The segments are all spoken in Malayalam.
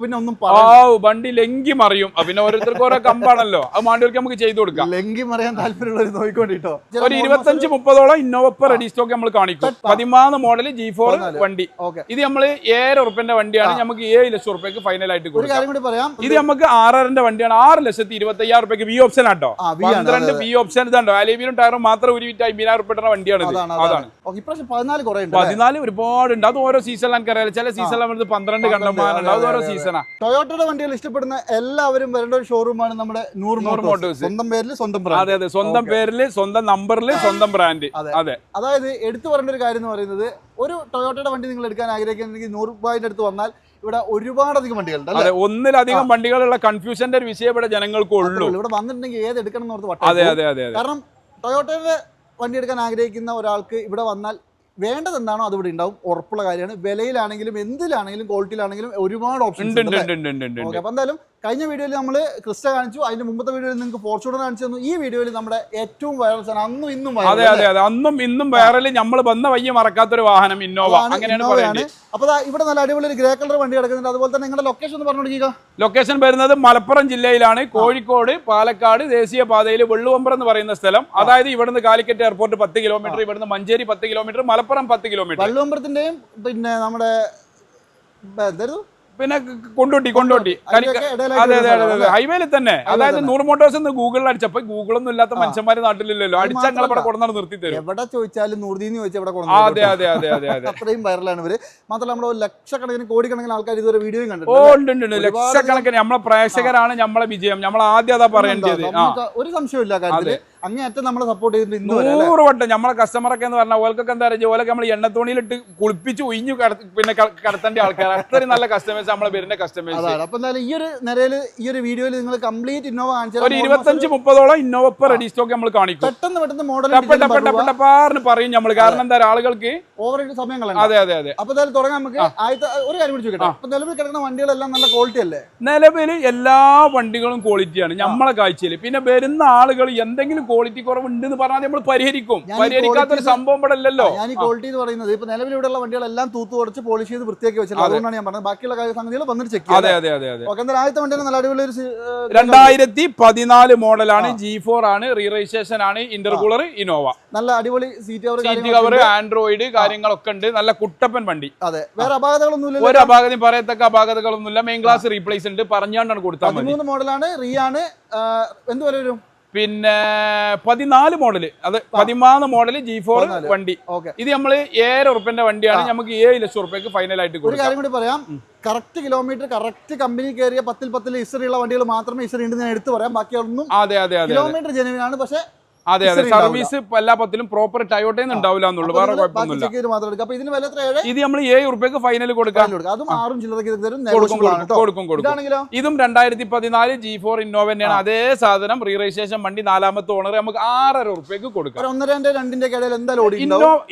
പിന്നെ ഒന്നും വണ്ടി ലെങ്കി മറിയും. പിന്നെ ഓരോരുത്തർക്ക് ഓരോ കമ്പാണല്ലോ, അത് മാണ്ടികൾക്ക് നമുക്ക് ചെയ്തു കൊടുക്കാം. ലെങ്കി മറിയാൻ താല്പര്യമുള്ളവർ നോക്കിക്കൊണ്ടിട്ടോ. ഒരു 25-30ഓളം ഇന്നോവ റെഡി സ്റ്റോക്ക് നമ്മൾ കാണിക്കും. 13 മോഡൽ G4 വണ്ടി. ഇത് നമ്മള് 7 ഉറുപ്പിന്റെ വണ്ടിയാണ്. നമുക്ക് 7 ലക്ഷം ഉറുപ്പ്യക്ക് ഫൈനൽ ആയിട്ട് പറയാം. ഇത് നമുക്ക് 6.5 വണ്ടിയാണ്. 6,25,000 ഉറുപ്പ്യക്ക് വി ഓപ്ഷൻ ആട്ടോ. 12 വി ഓപ്ഷൻ ഇതാണ്ടോ, അലേവിലും ടയറും മാത്രം ഒരു 50,000 ഉറുപ്പ്യ വണ്ടിയാണ്. അതാണ് 14 ഒരുപാടുണ്ട്. അത് ഓരോ സീസണിൽ എനിക്കറിയാം. ചില സീസണിൽ 12 കണ്ടമാനുണ്ട്. അത് ഓരോ സീസണാ. ടൊയോട്ടയുടെ വണ്ടികൾ ഇഷ്ടപ്പെടുന്ന എല്ലാവരും വരേണ്ട ഒരു ഷോറൂമാണ് നമ്മുടെ നൂർ മോട്ടോഴ്സ്. സ്വന്തം പേരിൽ സ്വന്തം ബ്രാൻഡ്. അതെ, സ്വന്തം പേരിൽ സ്വന്തം നമ്പറിൽ സ്വന്തം ബ്രാൻഡ്. അതെ, അതായത് എടുത്തു പറയേണ്ട ഒരു കാര്യം എന്ന് പറയുന്നത്, ഒരു ടൊയോട്ടയുടെ വണ്ടി നിങ്ങൾ എടുക്കാൻ ആഗ്രഹിക്കുന്നെങ്കിൽ 100 രൂപയുടെ അടുത്ത് വന്നാൽ ഇവിടെ ഒരുപാടധികം വണ്ടികളുണ്ട്. അതെ, ഒന്നിലധികം വണ്ടികളുള്ള കൺഫ്യൂഷന്റെ ഒരു വിഷയം ഇവിടെ ജനങ്ങൾക്ക് ഉള്ളൂ. ഇവിടെ വന്നിട്ടുണ്ടെങ്കിൽ ഏത് എടുക്കണം എന്ന് ഓർത്ത് അതെ അതെ അതെ. കാരണം ടൊയോട്ടയുടെ വണ്ടി എടുക്കാൻ ആഗ്രഹിക്കുന്ന ഒരാൾക്ക് ഇവിടെ വന്നാൽ വേണ്ടത് എന്താണോ അത് ഇവിടെ ഉണ്ടാവും. ഉറപ്പുള്ള കാര്യമാണ്. വിലയിലാണെങ്കിലും എന്തിലാണെങ്കിലും ക്വാളിറ്റിയിലാണെങ്കിലും ഒരുപാട് ഓപ്ഷൻ ഉണ്ട്. അപ്പൊ എന്തായാലും കഴിഞ്ഞ വീഡിയോയിൽ നമ്മൾ ക്രിസ്റ്റ കാണിച്ചു, അതിന്റെ മുമ്പത്തെ വീഡിയോയിൽ നിങ്ങൾക്ക് ഫോർച്യൂണർ കാണിച്ചു തന്നു. ഈ വീഡിയോയിൽ നമ്മുടെ ഏറ്റവും വൈറൽ സാധനം, അന്നും ഇന്നും അതെ അതെ അതെ, അന്നും ഇന്നും വൈറൽ, നമ്മൾ വന്ന വയ്യ മറക്കാത്തൊരു വാഹനം ഇന്നോവ. അങ്ങനെയാണ്. അപ്പൊ ഇവിടെ നല്ല അടിപൊളി ഒരു ഗ്രേ കളർ വണ്ടി കിടക്കുന്നുണ്ട്. അതുപോലെ തന്നെ നിങ്ങളുടെ ലൊക്കേഷൻ ഒന്ന് പറഞ്ഞു കൊടുക്കുക. ലൊക്കേഷൻ വരുന്നത് മലപ്പുറം ജില്ലയിലാണ്. കോഴിക്കോട് പാലക്കാട് ദേശീയപാതയിൽ വെള്ളുവമ്പ്രം എന്ന് പറയുന്ന സ്ഥലം. അതായത് ഇവിടുന്ന് കാലിക്കറ്റ് എയർപോർട്ട് 10 കിലോമീറ്റർ, ഇവിടുന്ന് മഞ്ചേരി 10 കിലോമീറ്റർ, മലപ്പുറം 10 കിലോമീറ്റർ. വെള്ളുവമ്പ്രത്തിന്റെയും പിന്നെ നമ്മുടെ പിന്നെ കൊണ്ടോട്ടി അതെ അതെ അതെ, ഹൈവേയിൽ തന്നെ. അതായത് നൂർ മോട്ടോഴ്സ് എന്ന് ഗൂഗിളിൽ അടിച്ചപ്പോ, ഗൂഗിളൊന്നും ഇല്ലാത്ത മനുഷ്യന്മാര് നാട്ടിലില്ലല്ലോ, അടിച്ചങ്ങളെ ഇവിടെ കൊണ്ടാണ് നിർത്തി തരും. എവിടെ ചോദിച്ചാലും നൂർദീന്ന് ചോദിച്ചാൽ ഇവിടെ അതെ അതെ അതെ അതെ അതെ, അത്രയും വൈറലാണ് ഇവര്. മാത്രമല്ല നമ്മുടെ ലക്ഷക്കണക്കിന് കോടിക്കണക്കിന് ആൾക്കാർ ഇതുവരെ വീഡിയോയും കണ്ടു. ഉണ്ട് ലക്ഷക്കണക്കിന് നമ്മളെ പ്രേക്ഷകരാണ് നമ്മളെ വിജയം. നമ്മൾ ആദ്യം അതാ പറയേണ്ടത്. ഒരു സംശയമില്ല കാര്യത്തില്. അങ്ങേയറ്റം നമ്മളെ സപ്പോർട്ട് ചെയ്തിട്ടുണ്ട് 100 വട്ടം. നമ്മളെ കസ്റ്റമറൊക്കെ എന്ന് പറഞ്ഞാൽ ഓൽക്കൊക്കെ എന്താ പറയുക, ഓലൊക്കെ നമ്മൾ എണ്ണത്തോണിയിലിട്ട് കുളിപ്പിച്ച് ഒഴിഞ്ഞു പിന്നെ കടത്തേണ്ട ആൾക്കാർ. അത്രയും നല്ല കസ്റ്റമേഴ്സ് നമ്മളെ വരുന്ന കസ്റ്റമേഴ്സ്. അപ്പൊ എന്തായാലും ഈ ഒരു നിരയില് ഈ ഒരു വീഡിയോയിൽ നിങ്ങൾ കംപ്ലീറ്റ് ഇന്നോവ കാണിച്ചാൽ ഒരു 25-30ഓളം ഇന്നോവ റെഡി സ്റ്റോക്ക് നമ്മൾ കാണിക്കും. പെട്ടെന്ന് മോഡൽ പറയും നമ്മൾ. കാരണം എന്താ, ആളുകൾക്ക് ഓവർ സമയങ്ങളുണ്ട്. അതെ അതെ അതെ. അപ്പൊ എന്തായാലും തുടങ്ങാൻ നമുക്ക് ഒരു കാര്യം പിടിച്ചു കിട്ടാം. അപ്പൊ നിലവിൽ കിടക്കുന്ന വണ്ടികളെല്ലാം നല്ല ക്വാളിറ്റി അല്ലേ? നിലവിൽ എല്ലാ വണ്ടികളും ക്വാളിറ്റിയാണ് നമ്മളെ കാഴ്ചയിൽ. പിന്നെ വരുന്ന ആളുകൾ എന്തെങ്കിലും ക്വാളിറ്റി കുറവുണ്ട് എന്ന് പറഞ്ഞാൽ നമ്മൾ പരിഹരിക്കും. പരിഹരിക്കാത്തൊരു സംഭവം ഇവിടെ അല്ലല്ലോ. ഞാൻ ഈ ക്വാളിറ്റി എന്ന് പറയുന്നത് ഇപ്പൊ നിലവിലുള്ള വണ്ടികളെല്ലാം തൂത്ത് കുറച്ച് പോളിഷ് ചെയ്ത് വൃത്തിയാക്കി വെച്ചത്. അതുകൊണ്ടാണ് ഞാൻ പറഞ്ഞത്. ബാക്കിയുള്ള സംഗതികൾ വന്നിട്ട് ചെക്ക് ചെയ്യാം. അതെ അതെ അതെ അതെ. ആദ്യത്തെ വണ്ടി നല്ല അടിപൊളി 2014 മോഡലാണ്. G4 ആണ്, റീ രജിസ്ട്രേഷൻ ആണ്, ഇന്റർകൂളർ ഇന്നോവ. നല്ല അടിപൊളി സീറ്റ് കവർ, ആൻഡ്രോയിഡ് കാര്യങ്ങളൊക്കെ ഉണ്ട്. നല്ല കുട്ടപ്പൻ വണ്ടി. അതെ, വേറെ അപാകതകളൊന്നും ഒരു അപാകതയും പറയത്തക്ക അപാകതകളൊന്നുമില്ല. മെയിൻ ക്ലാസ് റീപ്ലേസ് ഉണ്ട്, പറഞ്ഞാണ്ടാണ് കൊടുത്താൽ മതി. 13 മോഡലാണ്, റീ ആണ്. എന്ത് വില വരും? പിന്നെ 14 മോഡല്, അത് 13 മോഡല് G4 വണ്ടി. ഇത് നമ്മള് 7 ഉറുപ്പിന്റെ വണ്ടിയാണ്. നമുക്ക് 7 ലക്ഷം ഉറുപ്പ്യക്ക് ഫൈനൽ ആയിട്ട് ഒരു കാര്യം കൂടി പറയാം. കറക്റ്റ് കിലോമീറ്റർ കറക്റ്റ് കമ്പനി കയറിയ 10 ഹിസ്റ്ററിയുള്ള വണ്ടികൾ മാത്രമേ ഹിസ്റ്ററി ഉണ്ട് ഞാൻ എടുത്തു പറയാം. ബാക്കിയൊന്നും കിലോമീറ്റർ ജെനുവിൻ ആണ്. പക്ഷേ അതെ അതെ, സർവീസ് എല്ലാ 10ലും പ്രോപ്പർ ടയോട്ടയിൽ ഉണ്ടാവില്ല എന്നുള്ളൂ, വേറെ കുഴപ്പമൊന്നുമില്ല. ഇത് നമ്മൾ 7 ഉറുപ്പ്യക്ക് ഫൈനൽ കൊടുക്കാം. ഇതും 2014 G4 ഇന്നോവ തന്നെയാണ്. അതേ സാധനം, റീ രജിസ്ട്രേഷൻ വണ്ടി, 4ാമത്തെ ഓണർ. നമുക്ക് 6.5 ഉറുപ്പ്യക്ക് കൊടുക്കാം.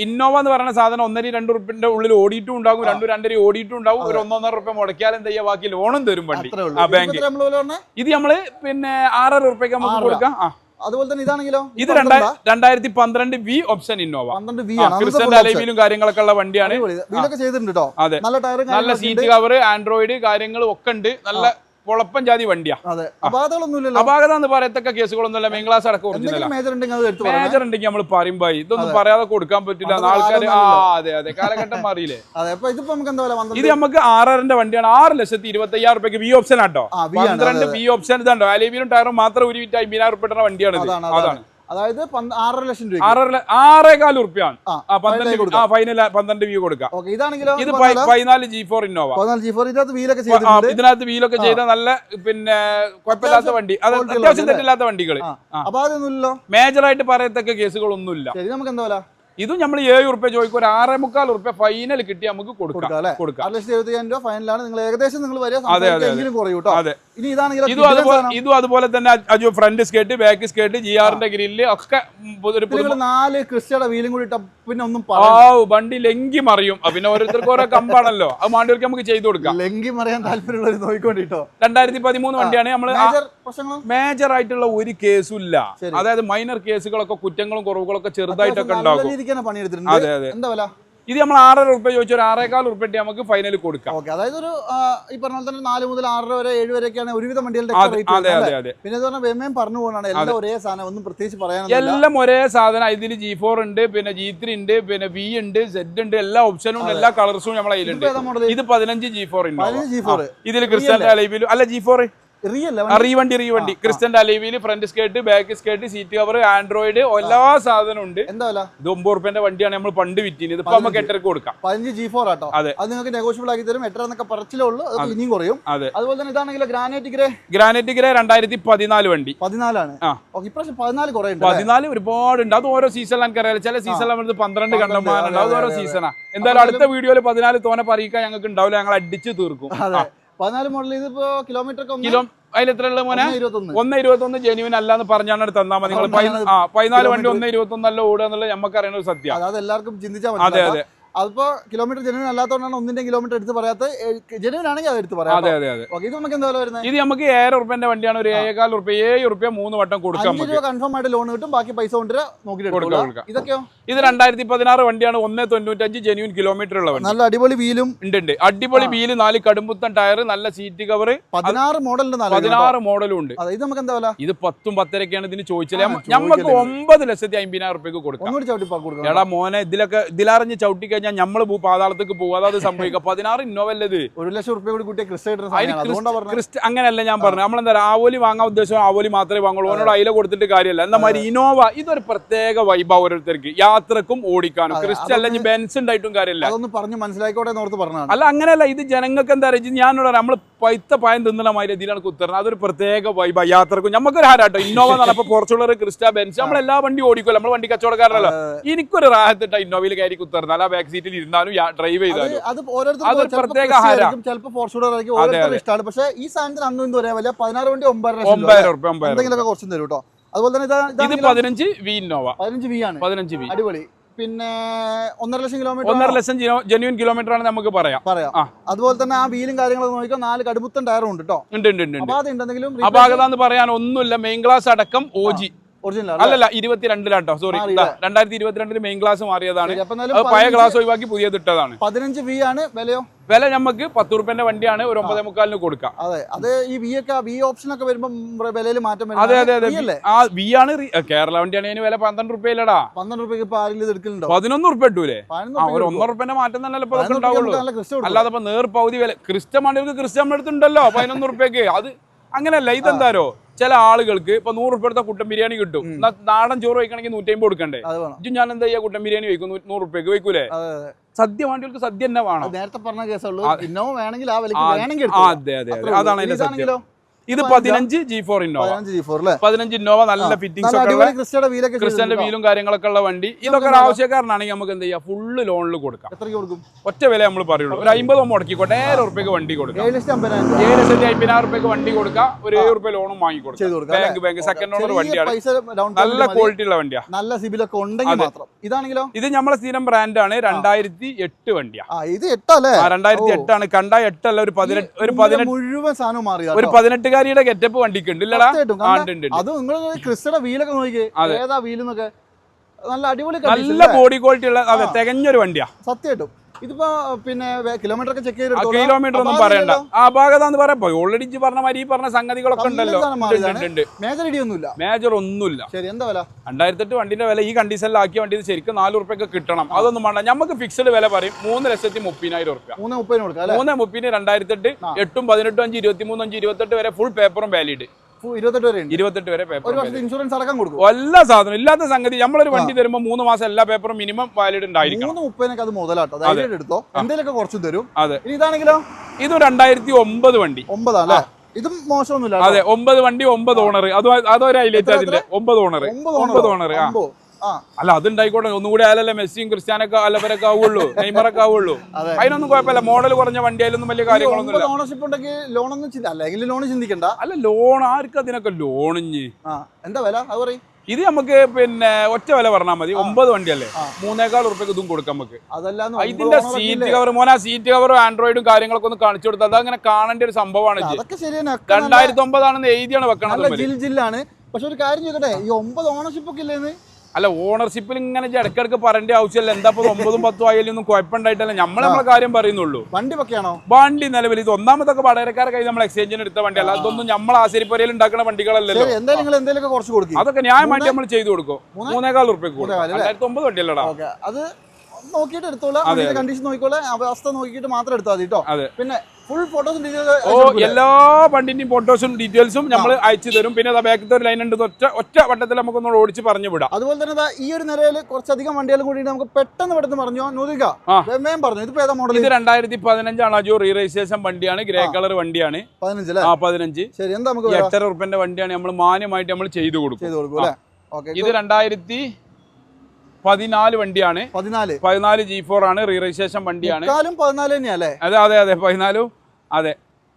ഇന്നോവ എന്ന് പറയുന്ന സാധനം 1.5-2 ഉറുപ്പിന്റെ ഉള്ളിൽ ഓടിയിട്ടും ഉണ്ടാകും, 2-2.5 ഓടിയിട്ടും ഉണ്ടാകും. ഒരു 1-1.5 ഉറുപ്പ്യ മുടക്കിയാൽ എന്താ ചെയ്യുക, ബാക്കി ലോണും തരും വണ്ടി ബാങ്ക്. ഇത് നമ്മള് പിന്നെ 6.5 ഉറുപ്പ്യക്ക് നമുക്ക് കൊടുക്കാം. അതുപോലെ തന്നെ ഇതാണെങ്കിലോ, ഇത് 2012 വി ഓപ്ഷൻ ഇന്നോവ. ക്രിസ്റ്റന്റെ അലൈവിലും കാര്യങ്ങളൊക്കെ ഉള്ള വണ്ടിയാണ്. അതെ, നല്ല സീറ്റ് കവർ, ആൻഡ്രോയിഡ് കാര്യങ്ങളും ഒക്കെ ഉണ്ട്. നല്ല പൊളപ്പൻ ജാതി വണ്ടിയാ. അപാകത എന്ന് പറയത്തക്ക കേസുകളൊന്നുമില്ല. മെയിൻ ക്ലാസ് അടക്കം മേജർ ഉണ്ടെങ്കിൽ നമ്മൾ പറയുമ്പോ ഇതൊന്നും പറയാതെ കൊടുക്കാൻ പറ്റില്ല. ആൾക്കാർ അതെ അതെ, കാലഘട്ടം മാറിയില്ലേ. ഇത് നമുക്ക് 6.5 വണ്ടിയാണ്. 6,25,000 ഉറുപ്പ്യക്ക് വി ഓപ്ഷൻ ആട്ടോ. 12 വി ഓപ്ഷൻ ഇതാണ്ടോ, അലൈവിലും ടയറും മാത്രം ഒരു 50,000 ഉറുപ്പ്യ വണ്ടിയാണ്. അതാണ് അതായത് 6.5 ലക്ഷം രൂപ, 6.25 ഉറുപ്പ്യാണ്. 12 വ്യൂ കൊടുക്കാം. ഇത് 14 G4 ഇന്നോവ. ഇതിനകത്ത് വീലൊക്കെ ചെയ്ത നല്ല പിന്നെ കുഴപ്പമില്ലാത്ത വണ്ടി. അത് അത്യാവശ്യം തെറ്റില്ലാത്ത വണ്ടികൾ. മേജറായിട്ട് പറയത്തക്ക കേസുകളൊന്നുമില്ല. നമുക്ക് എന്താ ഇതും നമ്മൾ 7 ഉറുപ്പ്യ ചോദിക്കും. ഒരു 6.25 ഉറുപ്പ്യ ഫൈനൽ കിട്ടി നമുക്ക് കൊടുക്കാം. 6,75,000 രൂപ ഫൈനലാണ്. നിങ്ങൾ ഏകദേശം നിങ്ങൾ ഇതും അതുപോലെ തന്നെ അജു ഫ്രണ്ട് സ്കേർട്ട്, ബാക്ക് സ്കേർട്ട്, GR-ന്റെ ഗ്രില്ല് ഒക്കെ 4 ക്രിസ്റ്റയുടെ വീലും കൂടി പിന്നെ ഒന്നും വണ്ടി ലെങ്കി മറിയും. പിന്നെ ഓരോരുത്തർക്ക് ഓരോ കമ്പാണല്ലോ, അത് മാണ്ടികൾക്ക് നമുക്ക് ചെയ്തു കൊടുക്കാം. ലെങ്കി മറിയാൻ താല്പര്യമുള്ളവർ നോക്കിക്കൊണ്ടിട്ടോ. 2013 വണ്ടിയാണ്. നമ്മള് മേജർ ആയിട്ടുള്ള ഒരു കേസും ഇല്ല. അതായത് മൈനർ കേസുകളൊക്കെ, കുറ്റങ്ങളും കുറവുകളൊക്കെ ചെറുതായിട്ടൊക്കെ ഉണ്ടാകും. ഇത് നമ്മൾ 6,500 റുപ്യ ചോദിച്ചു, ഒരു 6,400 നമുക്ക് ഫൈനൽ കൊടുക്കാം. അതായത് ഒരു ഈ പറഞ്ഞ പോലെ തന്നെ 4 മുതൽ 6 വരെ 7 വരെയൊക്കെയാണ് ഒരുവിധം വണ്ടികളുടെ പിന്നെ വേമയും പറഞ്ഞു പോകണാണ് എല്ലാം ഒരേ സാധനം, ഒന്നും പ്രത്യേകിച്ച് പറയാൻ എല്ലാം ഒരേ സാധനം. ഇതിൽ G4 ഉണ്ട്, പിന്നെ G3 ഉണ്ട്, പിന്നെ V ഉണ്ട്, Z ഉണ്ട്, എല്ലാ ഓപ്ഷനും ഉണ്ട്, എല്ലാ കളർസും നമ്മളെ കയ്യിലുണ്ട്. ഇത് 15 G4 ഇതിൽ ക്രിസ്റ്റൽ അലൈവിലും അല്ല G4 റീവണ്ടി ക്രിസ്റ്റൽ അലൈവില് front skirt, back skirt, seat cover, Android എല്ലാ സാധനം ഉണ്ട്. എന്താ വില? ഇത് 9 റുപ്യന്റെ വണ്ടിയാണ് നമ്മൾ പണ്ട് വിറ്റിന്. ഇതിപ്പോ നമുക്ക് 8,000 കൊടുക്കാം. 15 G4 ആട്ടോ. അത് നിങ്ങൾക്ക് നെഗോഷ്യബിൾ ആക്കി തരും. 8,000 എന്നൊക്കെ പറച്ചിലേ ഉള്ളൂ, അത് ഇനിയും കുറയും. അതുപോലെ തന്നെ ഇതാണെങ്കിലോ ഗ്രാനൈറ്റ് ഗ്രേ 2014 വണ്ടി 14 ആണ്. ഇപ്രാവശ്യം 14 കുറേ ഉണ്ട്. 14 ഒരുപാടുണ്ട്. അത് ഓരോ സീസണിൽ എനിക്കറിയാം. ചില സീസണിൽ 12 കണ്ടമാനുണ്ട്. അത് ഓരോ സീസണാ. എന്തായാലും അടുത്ത വീഡിയോയിൽ 14 തോനെ പറയിക്കാൻ ഞങ്ങൾക്ക് ഉണ്ടാവില്ല, ഞങ്ങൾ അടിച്ച് തീർക്കും. 14 മോഡൽ ഇതിപ്പോ കിലോമീറ്റർ അതിൽ എത്ര ഉള്ളത് മോനെ? 1.21 ജെന്യൂൻ അല്ലാന്ന് പറഞ്ഞാണ് തന്നാൽ മതി. നിങ്ങൾ 14 വണ്ടി 1.21 അല്ല ഓടുക എന്നുള്ളത് നമുക്ക് അറിയുന്ന ഒരു സത്യം. അത് എല്ലാവർക്കും ചിന്തിച്ചാൽ മതി. അതെ അതിപ്പോ കിലോമീറ്റർ ജെന്യൂൻ അല്ലാത്തതുകൊണ്ടാണ് 1 കിലോമീറ്റർ എടുത്ത് പറയാത്ത. ജെന്യൂൻ ആണെങ്കിൽ അത് എടുത്ത് പറയാം. ഇത് നമുക്ക് എന്താ വരുന്നത്? ഇത് നമുക്ക് 7 റുപ്യന്റെ വണ്ടിയാണ്. ഒരു 7,400 റുപ്യ 3 വട്ടം കൊടുക്കാം. 5 രൂപ കൺഫേം ആയിട്ട് ലോൺ കിട്ടും, ബാക്കി പൈസ കൊണ്ടുവരാ നോക്കിയിട്ട്. ഇതൊക്കെയോ? ഇത് 2016 വണ്ടിയാണ്. 1.95 ജെന്യൂൻ കിലോമീറ്റർ ഉള്ള വണ്ടി. നല്ല അടിപൊളി വീലും ഉണ്ട്. അടിപൊളി വീല്, 4 കടുമ്പുത്തൻ ടയർ, നല്ല സീറ്റ് കവർ. 16 മോഡലുണ്ട്. 16 മോഡലും ഉണ്ട്. ഇത് നമുക്ക് എന്താ വില? ഇത് 10 10.5 ഇതിന് ചോദിച്ചില്ല. നമുക്ക് 9,50,000 റുപ്യക്ക് കൊടുക്കാം. എടാ മോനെ, ഇതിലറിഞ്ഞ് ചവിട്ടി കഴിഞ്ഞാൽ നമ്മള് പാതാളത്തേക്ക് പോകും. അതായത് സംഭവിക്കുക. 16 ഇന്നോവല്ലത് 1,00,000 റുപ്യ കൂടി കൂട്ടിയ അങ്ങനെയല്ല ഞാൻ പറഞ്ഞു. നമ്മളെന്താ ആവോലി വാങ്ങാൻ ഉദ്ദേശം ആവോലി മാത്രമേ വാങ്ങുള്ളൂ. ഓനോട് അയില കൊടുത്തിട്ട് കാര്യമല്ല. എന്താ മാതിരി ഇന്നോവ ഇതൊരു പ്രത്യേക വൈബാ ഓരോരുത്തർക്ക് യാത്രക്കും ഓടിക്കാനും. ക്രിസ്റ്റ അല്ലെങ്കിൽ ബെൻസ് ഉണ്ടായിട്ടും കാര്യമില്ല. അതൊന്ന് പറഞ്ഞ് മനസ്സിലായിക്കോട്ടെ എന്നോർത്ത് പറഞ്ഞാണ്. അല്ല അങ്ങനെയല്ല, ഇത് ജനങ്ങൾക്ക് എന്താ പറയുക, ഞാനോട് നമ്മൾ പൈത്ത പായം തിന്നണ മാതിരി ഇതിലാണ് കുത്തരണം. അതൊരു പ്രത്യേക വൈബാ യാത്രക്കും. നമുക്കൊരു ഹാരാട്ടോ. ഇന്നോവ എന്ന് പറഞ്ഞപ്പോൾ ഫോർച്യൂണർ, ക്രിസ്റ്റ, ബെൻസ് നമ്മളെല്ലാ വണ്ടി ഓടിക്കുമല്ലോ. നമ്മൾ വണ്ടി കച്ചവടക്കാരല്ലോ. എനിക്കൊരു റാഹത്തിട്ട ഇന്നോവയിൽ കയറി കുത്തരണം. അല്ല ബാക്ക് സീറ്റിൽ ഇരുന്നാലും ഡ്രൈവ് ചെയ്താലും അതൊരു പ്രത്യേക ഹാരം. ചിലപ്പോൾ ഫോർച്യൂണർ ആയിരിക്കും, ഓരോരുത്തരും ഇഷ്ടമാണ്. പക്ഷേ ഈ സാധനത്തിന് അന്നും ഇന്ന് പറയാൻ വലിയ 16 വണ്ടി 9,000 റുപ്യ എന്തെങ്കിലുമൊക്കെ കുറച്ചും തരും കേട്ടോ. അതുപോലെ തന്നെ ഇത് 15 V ഇന്നോവ 15 V ആണ്. 15 V അടിപൊളി. പിന്നെ 1.5 കിലോമീറ്റർ 1.5 ജെന്യൂൻ കിലോമീറ്റർ ആണ് നമുക്ക് പറയാം. അതുപോലെ തന്നെ ആ വീലും കാര്യങ്ങളൊക്കെ നോക്കിയാൽ 4 കടുപ്പുത്തൻ ടയറും ഉണ്ട് കേട്ടോ. ഉണ്ട്. അപാകത എന്ന് പറയാൻ ഒന്നുമില്ല. മെയിൻ ക്ലാസ് അടക്കം OG അല്ലല്ല 22-ലാട്ടോ. സോറി, 2022 മെയിൻ ക്ലാസ് മാറിയതാണ്. പഴയ ക്ലാസ് ഒഴിവാക്കി പുതിയത് ഇട്ടതാണ്. 15 V ആണ്. വില നമുക്ക് 10 റുപ്യന്റെ വണ്ടിയാണ്. ഒരു 9.25 കൊടുക്കാം. അതെ, അത് ഈ V ഓപ്ഷൻ ഒക്കെ വരുമ്പോൾ വിലയിൽ മാറ്റം വരും. അതെ ആ V ആണ്. കേരള വണ്ടിയാണ്. അതിന് വില 12 റുപ്യയിലടാ. 12 റുപ്യക്ക് ഇപ്പൊ ആരെങ്കിലും എടുക്കലുണ്ടോ? 11 റുപ്യ ഇട്ടൂലേ? ഒരു 1 റുപ്യന്റെ മാറ്റം തന്നെ ഇപ്പൊ ഉണ്ടാവുള്ളൂ. അല്ലാതെ ഇപ്പൊ നേർ പകുതി വില ക്രിസ്റ്റ വണ്ടികൾക്ക് ക്രിസ്റ്റ നമ്മുടെ അടുത്തുണ്ടല്ലോ 11 റുപ്യക്ക്. അത് അങ്ങനെയല്ല. ഇതെന്താരോ, ചില ആളുകൾക്ക് ഇപ്പൊ 100 റുപ്യ എടുത്ത കുട്ടൻ ബിരിയാണി കിട്ടും. നാടൻ ചോറ് വയ്ക്കണമെങ്കിൽ 150 കൊടുക്കണ്ടേ? ഞാൻ എന്താ ചെയ്യാ, കുട്ടൻ ബിരിയാണി വയ്ക്കും 100 റുപ്യക്ക് വയ്ക്കൂലേ? സദ്യ വണ്ടികൾക്ക് സദ്യ തന്നെ വേണം. നേരത്തെ പറഞ്ഞ കേസുള്ളൂ. വേണമെങ്കിൽ ആ വിലക്ക് അതെ അതാണ് അതിന്റെ സത്യം. ഇത് 15 G4 ഇന്നോവ. 15 ഇന്നോവ നല്ല ഫിറ്റിംഗ്സ് ഒക്കെ, ക്രിസ്റ്റന്റെ വീലും കാര്യങ്ങളൊക്കെ ഉള്ള വണ്ടി. ഇതൊക്കെ ഒരു ആവശ്യക്കാരനാണെങ്കിൽ നമുക്ക് എന്ത് ചെയ്യാം, ഫുള്ള് ലോണിൽ കൊടുക്കാം. ഒറ്റ വില നമ്മൾ പറയുള്ളൂ. ഒരു 50 മുടക്കിക്കോട്ടെ, 7 റുപ്യക്ക് വണ്ടി കൊടുക്കാം. 7,50,000 റുപ്യക്ക് വണ്ടി കൊടുക്കാം. ഒരു 7 റുപ്യ ലോണും വാങ്ങിക്കൊടുക്കാം. ബാങ്ക് സെക്കൻഡ് ഓണർ വണ്ടിയാണ്. നല്ല ക്വാളിറ്റി ഉള്ള വണ്ടിയാണ്. നല്ല സിബിലൊക്കെ ഉണ്ടെങ്കിൽ മാത്രം. ഇതാണെങ്കിലോ? ഇത് നമ്മളെ സ്ഥിരം ബ്രാൻഡാണ്. 2008 വണ്ടിയാണ്. ഇത് 8 അല്ലേ? 2008 ആണ്. കണ്ട 8 അല്ല, ഒരു 18 മുഴുവൻ സാധനം മാറി. ഒരു 18കാരിയുടെ ഗെറ്റപ്പ് വണ്ടിക്ക് ഉണ്ട്. അത് നിങ്ങൾ ക്രിസ്റ്റയുടെ വീലൊക്കെ നോക്കിയേ, ഏതാ വീലെന്നൊക്കെ. നല്ല അടിപൊളി, നല്ല ബോഡി ക്വാളിറ്റി ഉള്ള തികഞ്ഞൊരു വണ്ടിയാ സത്യമായിട്ടും. ഇതിപ്പോ പിന്നെ കിലോമീറ്റർ ഒക്കെ ചെക്ക് ചെയ്ത് കിലോമീറ്റർ ഒന്നും പറയണ്ട. ആ ഭാഗത്ത് എന്ന് പറയാം, ഓൾറെഡി പറഞ്ഞ മാതിരി ഈ പറഞ്ഞ സംഗതികളൊക്കെ ഉണ്ടല്ലോ. മേജർ ഇടിയൊന്നുമില്ല, മേജർ ഒന്നുമില്ല. ശരി, എന്താ വില? 2008 വണ്ടിന്റെ വില ഈ കണ്ടീഷനിലാക്കിയ വണ്ടി ശരിക്കും 4 റുപ്യക്ക് കിട്ടണം. അതൊന്നും വേണ്ട. നമുക്ക് ഫിക്സഡ് വില പറയും 3,30,000 റുപ്യ. 3,30 കൊടുക്കാം. 3,30,000 2008 8, 18, 5, 23, 5, 28 വരെ ഫുൾ പേപ്പറും വാലിഡ്. 28 വരെ പേപ്പർ, ഇൻഷുറൻസ് അടക്കം കൊടുക്കും. എല്ലാ സാധനം ഇല്ലാത്ത സംഗതി. നമ്മളൊരു വണ്ടി തരുമ്പോൾ 3 മാസം എല്ലാ പേപ്പറും മിനിമം വാലിഡ് ഉണ്ടായിരിക്കും. 3,30,000 അത് മുതലാട്ടോ. എടുത്തോ, എന്തെങ്കിലുമൊക്കെ കുറച്ച് തരും. അതെ. ഇതാണെങ്കിലോ? ഇത് 2009 വണ്ടി. 9 അല്ലേ? ഇതും മോശമൊന്നുമില്ല. അതെ, 9 വണ്ടി 9 ഓണർ. അതൊരു ഹൈലൈറ്റ്. അതിന്റെ 9 ഓണർ. 9 ഓണർ. അല്ല, അതുണ്ടായിക്കോട്ടെ. ഒന്നുകൂടി ആയാലല്ലേ മെസ്സിയും ക്രിസ്ത്യാനൊക്കെ അല്ലവരൊക്കെ ആവുള്ളൂ, നെയ്മറൊക്കെ ആവുള്ളൂ. അതിനൊന്നും കുഴപ്പമില്ല. മോഡൽ കുറഞ്ഞ വണ്ടി ആയാലൊന്നും വലിയ കാര്യങ്ങളൊന്നും. ഓണർഷിപ്പ് ഉണ്ടെങ്കിൽ ലോണൊന്നും അല്ലെങ്കിൽ ലോൺ ചിന്തിക്കണ്ട. അല്ല, ലോൺ ആർക്കും അതിനൊക്കെ ലോണിഞ്ഞ് എന്താ വില അത് പറയും. ഇത് നമുക്ക് പിന്നെ ഒറ്റ വില പറഞ്ഞാൽ മതി. 9 വണ്ടിയല്ലേ, 3,400 റുപ്യക്ക് ഇതും കൊടുക്കാം നമുക്ക്. ഇതിന്റെ സീറ്റ് കവർ, മോനെ സീറ്റ് കവറും ആൻഡ്രോയിഡും കാര്യങ്ങളൊക്കെ ഒന്ന് കാണിച്ചു കൊടുത്താൽ അതങ്ങനെ കാണേണ്ട ഒരു സംഭവമാണ്. 2009 ആണെന്ന് എഴുതിയാണ് വെക്കണം. ജില്ലാണ്. പക്ഷെ ഒരു കാര്യം ചോദിക്കട്ടെ, ഈ 9 ഓണർഷിപ്പ് ഒക്കെ ഇല്ലേന്ന് അല്ല ഓണർഷിപ്പിൽ ഇങ്ങനെ ഇടക്കിടക്ക് പറയേണ്ട ആവശ്യമില്ല. എന്താ 9ഉം 10ഉം ആയാലും ഒന്നും കുഴപ്പമുണ്ടായിട്ടല്ല, നമ്മളെ കാര്യം പറയുന്നുള്ളൂ. വണ്ടി പക്കയാണോ? വണ്ടി നിലവിൽ ഇത് ഒന്നാമതൊക്കെ വടകരക്കാരെ കയ്യിൽ നമ്മൾ എക്സ്ചേഞ്ചിന് എടുത്ത വണ്ടിയല്ല. അതൊന്നും നമ്മൾ ആശുപരിയിൽ ഉണ്ടാക്കുന്ന വണ്ടികളല്ലല്ലോ. അതൊക്കെ ന്യായമായിട്ട് നമ്മൾ ചെയ്തു കൊടുക്കും. 3,400 രൂപയ്ക്ക് കൊടുക്കും. 2009 വണ്ടിയല്ലടാ. അത് നോക്കിയിട്ട് എടുത്തോളാം, കണ്ടീഷൻ നോക്കിക്കോളാം, അവസ്ഥ നോക്കിയിട്ട് മാത്രം എടുത്താൽ മതി കേട്ടോ. പിന്നെ ഫുൾ ഫോട്ടോസും ഡീറ്റെയിൽസും എല്ലാ വണ്ടിന്റെയും ഫോട്ടോസും ഡീറ്റെയിൽസും നമ്മൾ അയച്ചു തരും. പിന്നെ ബാക്കത്തെ ഒരു ലൈൻ ഉണ്ട്, ഒറ്റ വട്ടത്തിൽ നമുക്കൊന്ന് ഓടിച്ച് പറഞ്ഞു വിടാം. അതുപോലെ തന്നെ ഈ ഒരു നിരയിൽ കുറച്ചധികം വണ്ടികളും കൂടി നമുക്ക് പെട്ടെന്ന് പറഞ്ഞു നോദിക പറഞ്ഞു. ഇതിപ്പോ ഏതാ മോഡൽ? ഇത് 2015 അജോ റീ രജിസ്ട്രേഷൻ വണ്ടിയാണ്, ഗ്രേ കളർ വണ്ടിയാണ്. 15 ശരി, എന്താ നമുക്ക് 8,500 രൂപന്റെ വണ്ടിയാണ്. നമ്മൾ മാന്യമായിട്ട് നമ്മൾ ചെയ്തു കൊടുക്കും. ഇത് 2014 വണ്ടിയാണ്. 14 G4 ആണ്, റീ രജിസ്ട്രേഷൻ വണ്ടിയാണ്. 14 തന്നെയല്ലേ? അതെ 14. അതെ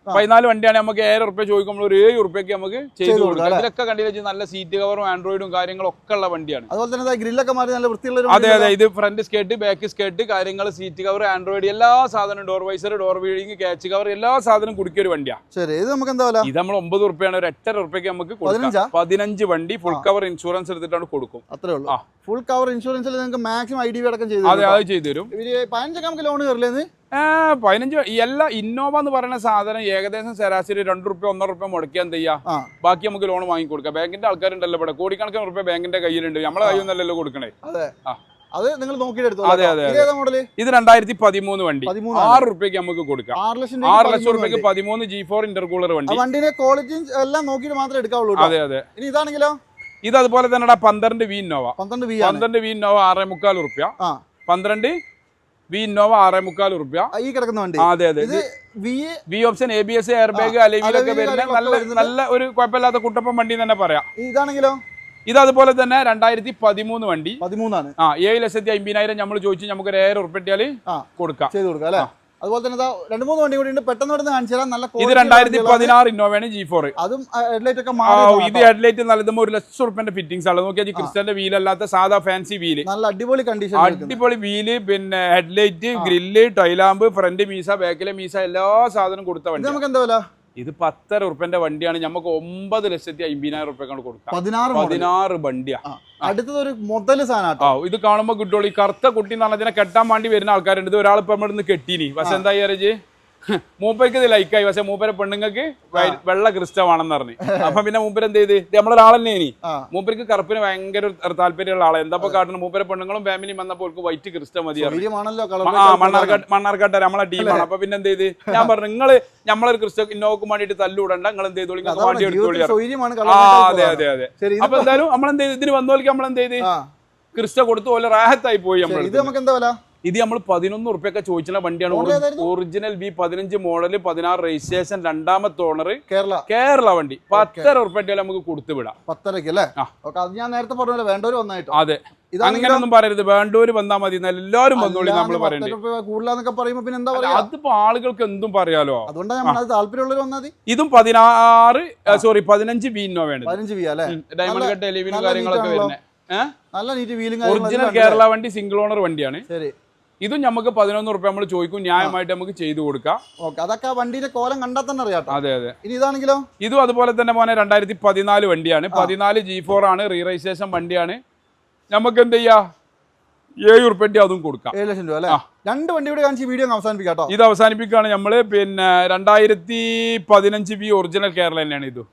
14 വണ്ടിയാണ്. നമുക്ക് 7,000 രൂപ ചോദിക്കുമ്പോൾ ഒരു 7 രൂപയ്ക്ക് നമുക്ക് ചെയ്തു കൊടുക്കാം. ഇതിലൊക്കെ കണ്ടില്ല നല്ല സീറ്റ് കവറും ആൻഡ്രോയിഡും കാര്യങ്ങളും ഒക്കെ ഉള്ള വണ്ടിയാണ്. അതുപോലെ തന്നെ ഗ്രില്ലൊക്കെ മാറി നല്ല വൃത്തിയുള്ള. അതെ ഇത് ഫ്രണ്ട് സ്കേർട്ട്, ബാക്ക് സ്കേർട്ട് കാര്യങ്ങൾ, സീറ്റ് കവർ, ആൻഡ്രോയിഡ് എല്ലാ സാധനവും, ഡോർ വൈസർ, ഡോർ വീലിംഗ്, ക്യാച്ച് കവർ എല്ലാ സാധനവും കുടിക്കിയ ഒരു വണ്ടിയാണ്. ശരി, ഇത് നമുക്ക് എന്താ വില? ഇത് നമ്മൾ 9 രൂപയാണ്. ഒരു 8,500 രൂപയ്ക്ക് നമുക്ക് കൊടുക്കാം. 15 വണ്ടി ഫുൾ കവർ ഇൻഷുറൻസ് എടുത്തിട്ടാണ് കൊടുക്കും. അത്രേ ഉള്ളൂ. ഫുൾ കവർ ഇൻഷുറൻസിൽ നിങ്ങൾക്ക് മാക്സിമം IDV അടക്കം ചെയ്തു. അതെ അത് ചെയ്തു തരും. 15 നമുക്ക് ലോൺ കയറില്ലേ? 15 എല്ലാ ഇന്നോവ എന്ന് പറയുന്ന സാധനം ഏകദേശം ശരാശരി 2 രൂപ 1.5 രൂപ മുടക്കിയാൽ എന്ത് ചെയ്യാം, ബാക്കി നമുക്ക് ലോൺ വാങ്ങിക്കൊടുക്കാം. ബാങ്കിന്റെ ആൾക്കാരുണ്ടല്ലോ ഇവിടെ, കോടിക്കണക്കിന് രൂപ ബാങ്കിന്റെ കയ്യിലുണ്ട്, നമ്മളെ കയ്യൊന്നല്ലല്ലോ കൊടുക്കണേ. അത് നിങ്ങൾ നോക്കിയെടുത്തു. അതെ ഇത് 2013 വണ്ടി 6 രൂപയ്ക്ക് നമുക്ക് കൊടുക്കാം. 6 ലക്ഷം രൂപയ്ക്ക് 13 G4 ഇന്റർകൂളർ വണ്ടി. വണ്ടിന്റെ ക്വാളിറ്റി എല്ലാം നോക്കിയിട്ട് മാത്രമേ എടുക്കാവുള്ളൂ. അതെ ഇനി ഇതാണെങ്കിലോ? ഇത് അതുപോലെ തന്നെ 12 V ഇന്നോവ 6,400 രൂപ. 12 V ഇന്നോവ 6,400 രൂപ. ഈ കിടക്കുന്ന വണ്ടി. അതെ V option, ABS, air bag, അലവിലൊക്കെ വരുന്ന നല്ല ഒരു കുഴപ്പമില്ലാത്ത കുട്ടപ്പൻ വണ്ടി തന്നെ പറയാം. ഇതാണെങ്കിലോ? ഇത് അതുപോലെ തന്നെ 2013 വണ്ടി. 13 7,50,000 നമ്മൾ ചോദിച്ചു, നമുക്ക് 1,000 രൂപ കിട്ടിയാല് കൊടുക്കാം, ചെയ്ത് കൊടുക്കാം അല്ലേ? അതുപോലെ തന്നെ 2-3 വണ്ടി കൂടി ഉണ്ട്, പെട്ടെന്ന് കാണിച്ചു തരാം. നല്ല ഇത് 2016 ഇന്നോവയാണ് G4. അതും ഹെഡ്ലൈറ്റ് ഒക്കെ മാറി. ഇത് ഹെഡ്ലൈറ്റ് നൽകുമ്പോൾ 1 ലക്ഷം രൂപന്റെ ഫിറ്റിംഗ്സ് ആണ്. നോക്കിയാൽ ക്രിസ്റ്റന്റെ വീലല്ലാത്ത സാധാ ഫാൻസി വീല്, നല്ല അടിപൊളി കണ്ടീഷൻ, അടിപൊളി വീല്, പിന്നെ ഹെഡ്ലൈറ്റ്, ഗ്രില്ല്, ടൈലാമ്പ്, ഫ്രണ്ട് മീസ, ബാക്കിലെ മീസ, എല്ലാ സാധനം കൊടുത്ത വണ്ടി. നമുക്ക് എന്താ വില? ഇത് 10,000 രൂപന്റെ വണ്ടിയാണ്. നമുക്ക് 9,50,000 രൂപക്കാണ് കൊടുക്കാം. 16 വണ്ടിയാ. അടുത്തത് ഒരു മുതൽ സാധനം. ഇത് കാണുമ്പോ കിട്ടുള്ളൂ. ഈ കറുത്ത കുട്ടി എന്ന് പറഞ്ഞാൽ കെട്ടാൻ വേണ്ടി വരുന്ന ആൾക്കാരുണ്ട്. ഇത് ഒരാൾ ഇപ്പൊ നമ്മുടെ നിന്ന് കെട്ടീനി, പക്ഷെ എന്താ അറിയിച്ച് മൂപ്പർക്ക് ഇത് ലൈക്കായി. പക്ഷെ മൂപ്പരെ പെണ്ണുങ്ങൾക്ക് വെള്ള ക്രിസ്റ്റമാണെന്ന് പറഞ്ഞു. അപ്പൊ പിന്നെ മൂപ്പര് എന്ത് ചെയ്ത്, നമ്മളൊരാളെന്നെ ഇനി മൂപ്പർക്ക് കറുപ്പിന് ഭയങ്കര താല്പര്യമുള്ള ആളെ എന്താ കാട്ടുന്നത്. മൂപ്പരെ പെണ്ണുങ്ങളും ഫാമിലിയും വന്നപ്പോൾ വൈറ്റ് ക്രിസ്റ്റ മതി. മണ്ണാർക്കാട്ട് നമ്മളെ ടീമാണ്. അപ്പൊ പിന്നെ എന്ത് ചെയ്ത്, ഞാൻ പറഞ്ഞു നിങ്ങള് നമ്മളൊരു ക്രിസ്റ്റ ഇന്നോക്ക് വേണ്ടിട്ട് തല്ലൂടണ്ട, നിങ്ങൾ എന്ത് ചെയ്തോളി, വണ്ടി എടുത്തോളി. അതെ അപ്പൊ എന്തായാലും നമ്മളെന്ത് ചെയ്ത്, ഇതിന് വന്നോലിക്ക് നമ്മളെന്ത് ചെയ്ത് ക്രിസ്റ്റ കൊടുത്തു പോലെ റാഹത്തായി പോയി. നമ്മൾ ഇത് നമ്മൾ 11 രൂപയൊക്കെ ചോദിച്ചുള്ള വണ്ടിയാണ്. ഒറിജിനൽ V15 മോഡൽ, 16 രജിസ്ട്രേഷൻ, 2ാമത്തെ ഓണർ, കേരള വണ്ടി. 10,000 രൂപ നമുക്ക് കൊടുത്തു വിടാം. 10,000 അല്ലേ? ഞാൻ നേരത്തെ പറഞ്ഞല്ലോ, വേണ്ടവര് വന്നായിട്ട്. അതെ, അങ്ങനെയൊന്നും പറയരുത്, വേണ്ടവര് വന്നാൽ മതി, എല്ലാവരും വന്നോളി നമ്മൾ പറയുന്നത്. കൂടുതലാന്നൊക്കെ പറയുമ്പോ പിന്നെ എന്താ പറയാ, അതിപ്പോ ആളുകൾക്ക് എന്തും പറയാലോ. അതുകൊണ്ടാണ് താല്പര്യമുള്ളവർ വന്നാൽ മതി. ഇതും 15 V ഇന്നോവയാണ്. 15 V അല്ലേ? ഡയമണ്ട് കട്ട് എലിവിനും കാര്യങ്ങളൊക്കെ വരുന്നത്. നല്ല നീറ്റ് വീലും, ഒറിജിനൽ കേരള വണ്ടി, സിംഗിൾ ഓണർ വണ്ടിയാണ്. ഇതും നമുക്ക് 11 രൂപ നമ്മൾ ചോദിക്കും, ന്യായമായിട്ട് നമുക്ക് ചെയ്തു കൊടുക്കാം. അതൊക്കെ വണ്ടിയുടെ കോലം കണ്ടാൽ തന്നെ അറിയാം. അതെ ഇനി ഇതാണെങ്കിലോ? ഇതും അതുപോലെ തന്നെ മോനെ 2014 വണ്ടിയാണ്. 14 G4 ആണ്, റീ രജിസ്ട്രേഷൻ വണ്ടിയാണ്. നമുക്ക് എന്ത് ചെയ്യാ, 7 രൂപ അതും കൊടുക്കാം. 7 ലക്ഷം രൂപ അല്ലേ? 2 വണ്ടിയുടെ കാണിച്ച് വീഡിയോ അവസാനിപ്പിക്കാം. ഇത് അവസാനിപ്പിക്കുകയാണ് നമ്മള്. പിന്നെ 2015 V ഒറിജിനൽ കേരള തന്നെയാണ് ഇതും.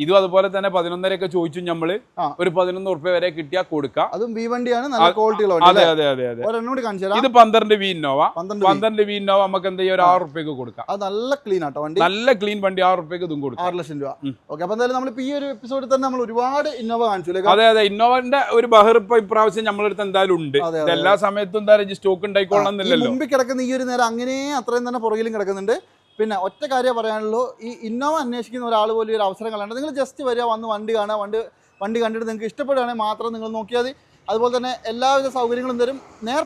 ഇതും അതുപോലെ തന്നെ 11.5 ചോദിച്ചു നമ്മള്, ഒരു 11 രൂപ വരെ കിട്ടിയാൽ കൊടുക്കാം. അതും V വണ്ടിയാണ്, നല്ല ക്വാളിറ്റിയുള്ള വണ്ടി. ഇത് 12 V ഇന്നോവ. 12 V ഇന്നോവ നമുക്ക് എന്ത് ചെയ്യാം, ഒരു 6 രൂപയ്ക്ക് കൊടുക്കാം. അത് നല്ല ക്ലീൻ ആട്ടോ വണ്ടി, നല്ല ക്ലീൻ വണ്ടി. 6 രൂപയ്ക്ക് ഇതും കൊടുക്കാം. 6 ലക്ഷം രൂപ. ഓക്കെ, അപ്പൊ എന്തായാലും നമ്മളിപ്പോ ഈ ഒരു എപ്പിസോഡിൽ തന്നെ നമ്മൾ ഒരുപാട് ഇന്നോവ കാണിച്ചു. അതെ ഇന്നോവന്റെ ഒരു ബഹർ ഇപ്പൊ ഇപ്രാവശ്യം നമ്മളെടുത്ത് എന്തായാലും ഉണ്ട്. എല്ലാ സമയത്തും എന്താ സ്റ്റോക്ക് ഉണ്ടായിക്കൊള്ളണമെന്നില്ലല്ലോ. മുമ്പിൽ കിടക്കുന്ന ഈ ഒരു നേരം അങ്ങനെ അത്രയും തന്നെ പുറകിലും കിടക്കുന്നുണ്ട്. പിന്നെ ഒറ്റ കാര്യം പറയാനുള്ളൂ, ഈ ഇന്നോവ അന്വേഷിക്കുന്ന ഒരാൾ പോലും ഒരു അവസരം കളയണ്ട. നിങ്ങൾ ജസ്റ്റ് വരിക, വന്ന് വണ്ടി കാണുക, വണ്ടി കണ്ടിട്ട് നിങ്ങൾക്ക് ഇഷ്ടപ്പെടുകയാണെങ്കിൽ മാത്രം നിങ്ങൾ നോക്കിയാൽ മതി. അതുപോലെ തന്നെ എല്ലാവിധ സൗകര്യങ്ങളും തരും.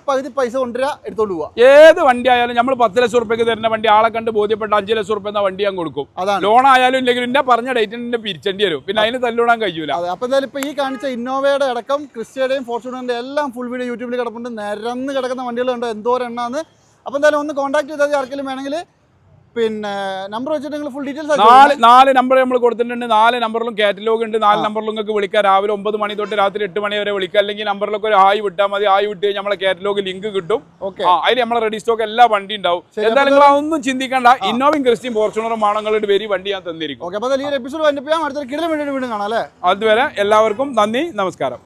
പകുതി പൈസ കൊണ്ടുവരിക, എടുത്തോണ്ട് പോവുക. ഏത് വണ്ടി ആയാലും നമ്മൾ 10 ലക്ഷം രൂപയ്ക്ക് തരുന്ന വണ്ടി ആളെ കണ്ട് ബോധ്യപ്പെട്ട 5 ലക്ഷം രൂപ എന്ന വണ്ടി ഞാൻ കൊടുക്കും. ലോൺ ആയാലും ഇല്ലെങ്കിലും എന്നെ പറഞ്ഞ ഡേറ്റിന് പിരിച്ചേണ്ടി വരും, പിന്നെ അതിന് തല്ലിടാൻ കഴിയൂല. അതെ, അപ്പൊ എന്തായാലും ഇപ്പൊ ഈ കാണിച്ച ഇന്നോവയുടെ അടക്കം ക്രിസ്റ്റയുടെയും ഫോർച്യൂണറിന്റെ എല്ലാം ഫുൾ വീഡിയോ യൂട്യൂബിൽ കിടപ്പുണ്ട്. നിരന്ന് കിടക്കുന്ന വണ്ടികളുണ്ട്, എന്തോരെണ്ണാന്ന്. അപ്പൊ എന്തായാലും ഒന്ന് കോൺടാക്ട് ചെയ്താൽ ആർക്കെങ്കിലും വേണമെങ്കിൽ പിന്നെ നമ്പർ വെച്ചിട്ട് നിങ്ങൾ ഫുൾ ഡീറ്റെയിൽസ് 4 നമ്പർ നമ്മൾ കൊടുത്തിട്ടുണ്ട്. 4 നമ്പറിലും കാറ്റലോഗ് ഉണ്ട്. 4 നമ്പറിലും നിങ്ങൾക്ക് വിളിക്കാം. രാവിലെ 9 മണി തൊട്ട് രാത്രി 8 മണി വരെ വിളിക്കാം. അല്ലെങ്കിൽ നമ്പറിലൊക്കെ ഒരു ഹായ് വിട്ടാൽ മതി. ഹായ് വിട്ട് കഴിഞ്ഞാൽ നമ്മളെ കാറ്റലോഗ് ലിങ്ക് കിട്ടും. അതിൽ നമ്മളെ റെഡി സ്റ്റോക്ക് എല്ലാ വണ്ടി ഉണ്ടാവും. എന്തായാലും നിങ്ങൾ അതൊന്നും ചിന്തിക്കേണ്ട. ഇന്നോവയും ക്രിസ്റ്റയും ഫോർച്യൂണറും ആണെങ്കിൽ വരി വണ്ടി ഞാൻ തന്നിരിക്കും. അതുവരെ എല്ലാവർക്കും നന്ദി, നമസ്കാരം.